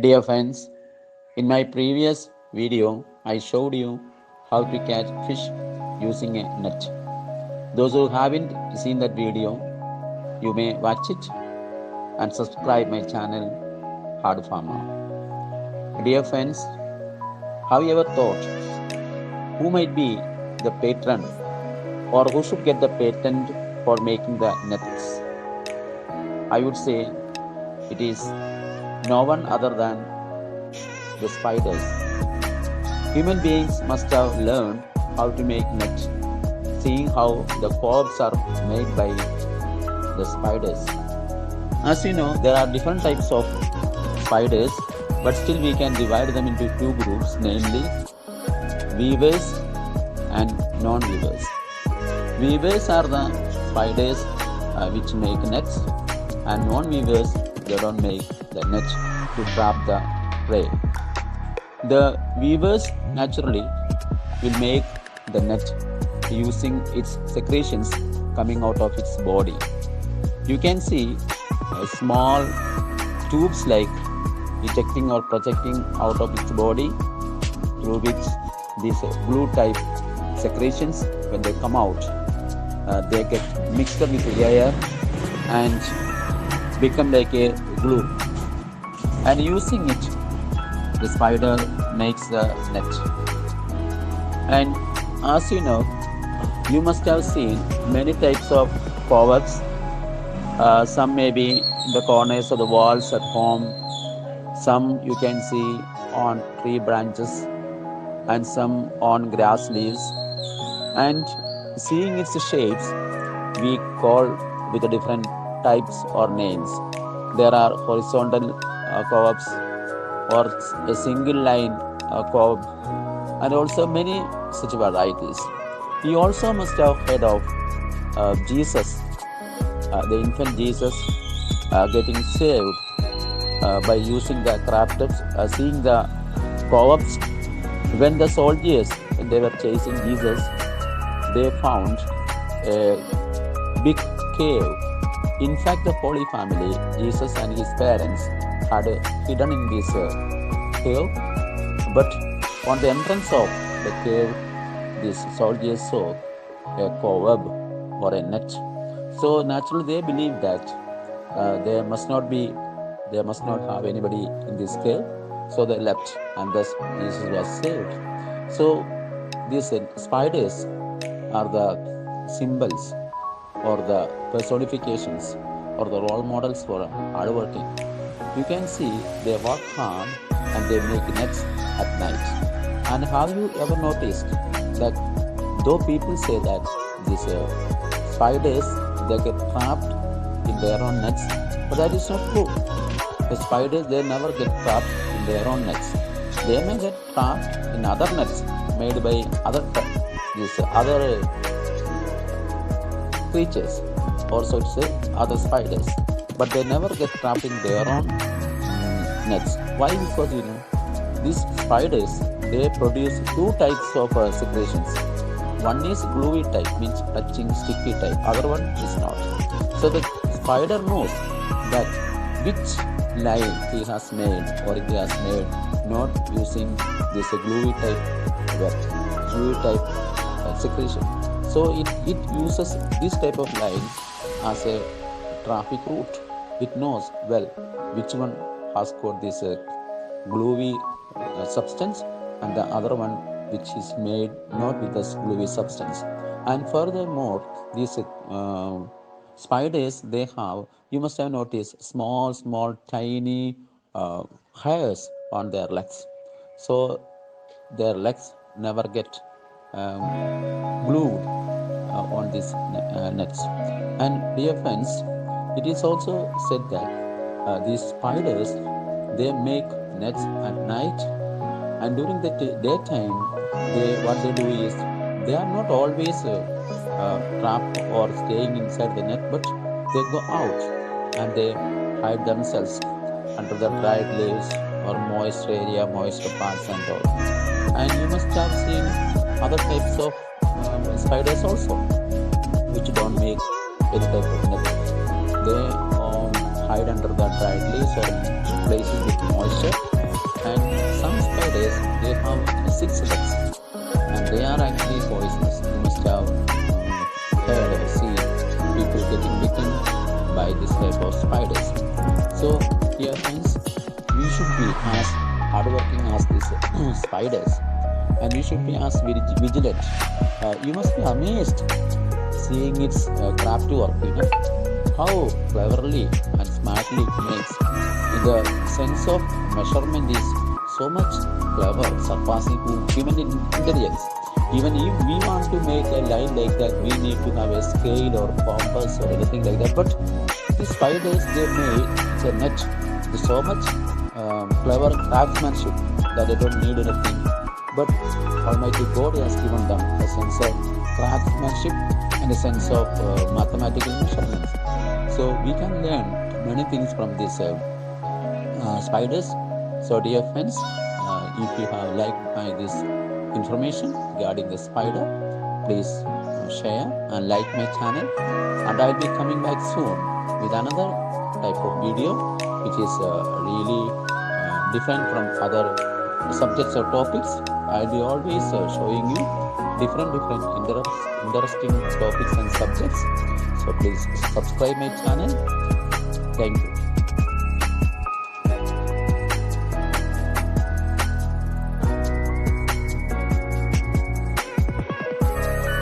Dear friends, in my previous video, I showed you how to catch fish using a net. Those who haven't seen that video, you may watch it and subscribe my channel Hard Farmer. Dear friends, have you ever thought who might be the patron or who should get the patent for making the nets? I would say it is no one other than the spiders. Human beings must have learned how to make nets, seeing how the cobs are made by the spiders. As you know, there are different types of spiders, but still we can divide them into two groups, namely weavers and non-weavers. Weavers are the spiders which make nets, and non-weavers, they don't make the net to trap the prey. The weavers naturally will make the net using its secretions coming out of its body. You can see small tubes like ejecting or projecting out of its body, through which these glue type secretions, when they come out, they get mixed up with the air and become like a glue, and using it the spider makes the net. And as you know, you must have seen many types of covers. Some may be in the corners of the walls at home, some you can see on tree branches, and some on grass leaves. And seeing its shapes, we call with the different types or names. There are horizontal co-ops or a single line co-op, and also many such varieties. You also must have heard of Jesus, the infant Jesus getting saved by using the crafted, seeing the co-ops. When the soldiers, when they were chasing Jesus, they found a big cave. In fact, the Holy Family, Jesus and his parents, had hidden in this cave. But on the entrance of the cave, these soldiers saw a cobweb or a net. So naturally, they believed that there must not have anybody in this cave. So they left, and thus Jesus was saved. So these spiders are the symbols or the personifications or the role models for hard working. You can see they work hard and they make nets at night. And have you ever noticed that though people say that these spiders, they get trapped in their own nets, but that is not true. The spiders, they never get trapped in their own nets. They may get trapped in other nets made by other creatures, or so to say other spiders, but they never get trapped in their own nets. Why? Because these spiders, they produce two types of secretions. One is gluey type, means touching sticky type. Other one is not. So the spider knows that which line he has made or he has made, not using this gluey type secretion. So it uses this type of line as a traffic route. It knows well which one has got this gluey substance, and the other one which is made not with this gluey substance. And furthermore, these spiders, they have, you must have noticed, small tiny hairs on their legs. So their legs never get glued on these nets. And dear friends, it is also said that these spiders, they make nets at night, and during the daytime, what they do is they are not always trapped or staying inside the net, but they go out and they hide themselves under the dried leaves or moist area, moist parts and all. And you must have seen other types of spiders also, which don't make any type of net. They hide under the dried leaves or places with moisture, 6 legs, and they are actually poisonous. You must have heard or seen people getting bitten by this type of spiders. So, dear friends, we should be as hardworking as these spiders, and we should be as vigilant. You must be amazed seeing its crafty work, how cleverly and smartly it makes. The sense of measurement is so much clever, surpassing human intelligence. Even if we want to make a line like that, we need to have a scale or compass or anything like that. But the spiders, they made a net with so much clever craftsmanship that they don't need anything. But Almighty God has given them a sense of craftsmanship and a sense of mathematical measurements. So we can learn many things from these spiders. So dear friends, if you have liked this information regarding the spider, please share and like my channel, and I'll be coming back soon with another type of video which is really different from other subjects or topics. I'll be always showing you different interesting topics and subjects. So please subscribe my channel. Thank you.